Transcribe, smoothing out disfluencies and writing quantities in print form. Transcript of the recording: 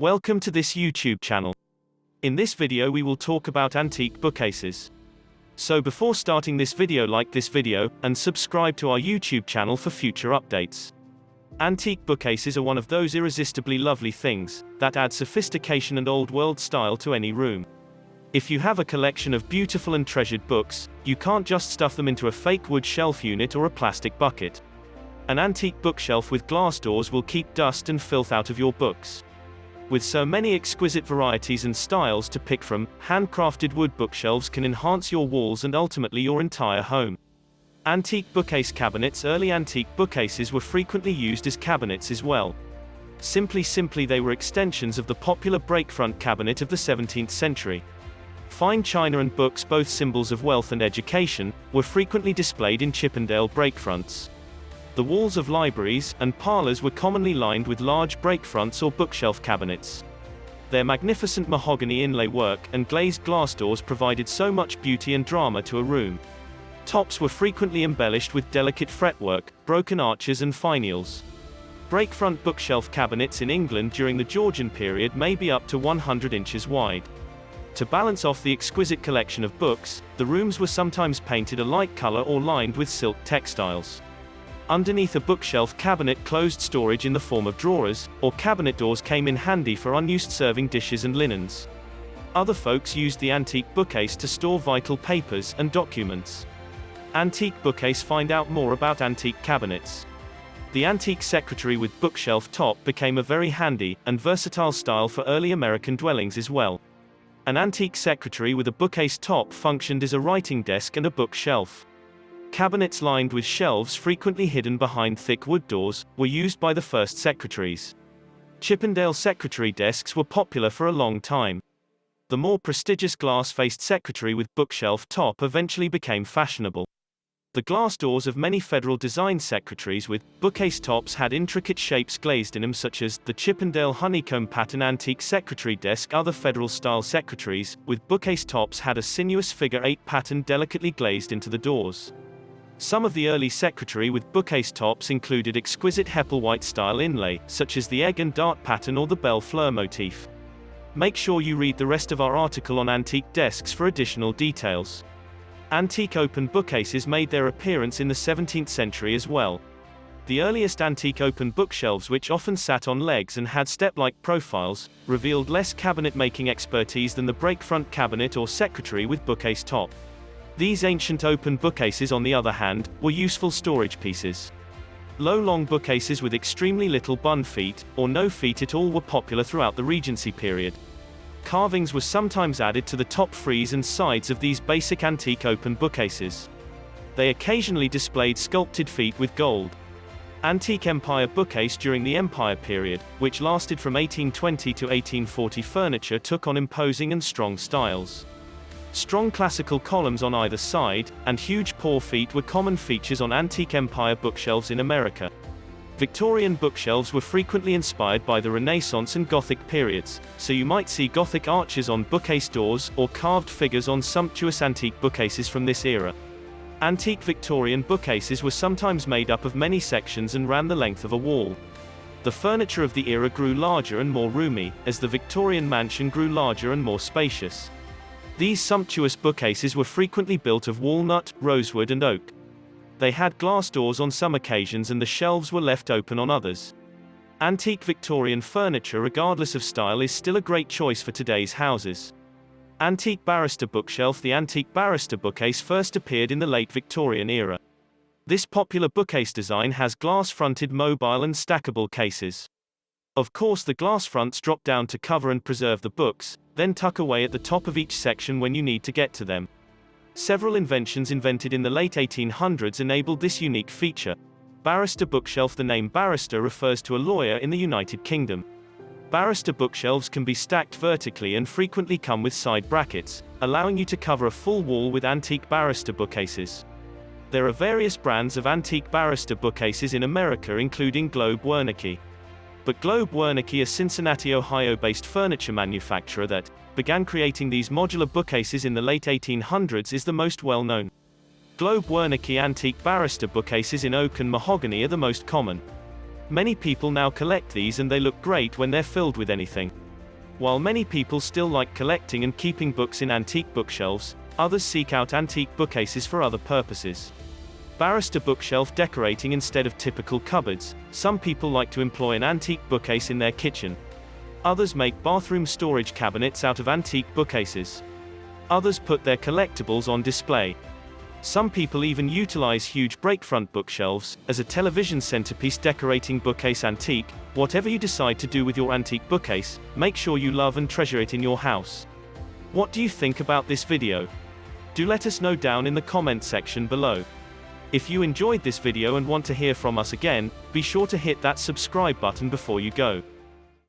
Welcome to this YouTube channel. In this video we will talk about antique bookcases. So before starting this video, like this video, and subscribe to our YouTube channel for future updates. Antique bookcases are one of those irresistibly lovely things that add sophistication and old world style to any room. If you have a collection of beautiful and treasured books, you can't just stuff them into a fake wood shelf unit or a plastic bucket. An antique bookshelf with glass doors will keep dust and filth out of your books. With so many exquisite varieties and styles to pick from, handcrafted wood bookshelves can enhance your walls and ultimately your entire home. Antique bookcase cabinets. Early antique bookcases were frequently used as cabinets as well. Simply they were extensions of the popular breakfront cabinet of the 17th century. Fine china and books, both symbols of wealth and education, were frequently displayed in Chippendale breakfronts. The walls of libraries and parlors were commonly lined with large breakfronts or bookshelf cabinets. Their magnificent mahogany inlay work and glazed glass doors provided so much beauty and drama to a room. Tops were frequently embellished with delicate fretwork, broken arches and finials. Breakfront bookshelf cabinets in England during the Georgian period may be up to 100 inches wide. To balance off the exquisite collection of books, the rooms were sometimes painted a light color or lined with silk textiles. Underneath a bookshelf cabinet, closed storage in the form of drawers or cabinet doors came in handy for unused serving dishes and linens. Other folks used the antique bookcase to store vital papers and documents. Antique bookcase. Find out more about antique cabinets. The antique secretary with bookshelf top became a very handy and versatile style for early American dwellings as well. An antique secretary with a bookcase top functioned as a writing desk and a bookshelf. Cabinets lined with shelves, frequently hidden behind thick wood doors, were used by the first secretaries. Chippendale secretary desks were popular for a long time. The more prestigious glass-faced secretary with bookshelf top eventually became fashionable. The glass doors of many Federal design secretaries with bookcase tops had intricate shapes glazed in them, such as the Chippendale honeycomb pattern antique secretary desk. Other Federal-style secretaries with bookcase tops had a sinuous figure 8 pattern delicately glazed into the doors. Some of the early secretary with bookcase tops included exquisite Hepplewhite style inlay, such as the egg and dart pattern or the belle fleur motif. Make sure you read the rest of our article on antique desks for additional details. Antique open bookcases made their appearance in the 17th century as well. The earliest antique open bookshelves, which often sat on legs and had step-like profiles, revealed less cabinet-making expertise than the breakfront cabinet or secretary with bookcase top. These ancient open bookcases, on the other hand, were useful storage pieces. Low long bookcases with extremely little bund feet, or no feet at all, were popular throughout the Regency period. Carvings were sometimes added to the top frieze and sides of these basic antique open bookcases. They occasionally displayed sculpted feet with gold. Antique Empire bookcase. During the Empire period, which lasted from 1820 to 1840, furniture took on imposing and strong styles. Strong classical columns on either side, and huge paw feet were common features on antique Empire bookshelves in America. Victorian bookshelves were frequently inspired by the Renaissance and Gothic periods, so you might see Gothic arches on bookcase doors, or carved figures on sumptuous antique bookcases from this era. Antique Victorian bookcases were sometimes made up of many sections and ran the length of a wall. The furniture of the era grew larger and more roomy, as the Victorian mansion grew larger and more spacious. These sumptuous bookcases were frequently built of walnut, rosewood and oak. They had glass doors on some occasions and the shelves were left open on others. Antique Victorian furniture, regardless of style, is still a great choice for today's houses. Antique Barrister Bookshelf. The antique Barrister bookcase first appeared in the late Victorian era. This popular bookcase design has glass-fronted mobile and stackable cases. Of course, the glass fronts drop down to cover and preserve the books, then tuck away at the top of each section when you need to get to them. Several inventions invented in the late 1800s enabled this unique feature. Barrister Bookshelf. The name barrister refers to a lawyer in the United Kingdom. Barrister bookshelves can be stacked vertically and frequently come with side brackets, allowing you to cover a full wall with antique barrister bookcases. There are various brands of antique barrister bookcases in America, including Globe Wernicke. But Globe Wernicke, a Cincinnati, Ohio-based furniture manufacturer that began creating these modular bookcases in the late 1800s, is the most well-known. Globe Wernicke antique barrister bookcases in oak and mahogany are the most common. Many people now collect these and they look great when they're filled with anything. While many people still like collecting and keeping books in antique bookshelves, others seek out antique bookcases for other purposes. Barrister Bookshelf decorating instead of typical cupboards. Some people like to employ an antique bookcase in their kitchen. Others make bathroom storage cabinets out of antique bookcases. Others put their collectibles on display. Some people even utilize huge breakfront bookshelves as a television centerpiece decorating bookcase antique. Whatever you decide to do with your antique bookcase, make sure you love and treasure it in your house. What do you think about this video? Do let us know down in the comment section below. If you enjoyed this video and want to hear from us again, be sure to hit that subscribe button before you go.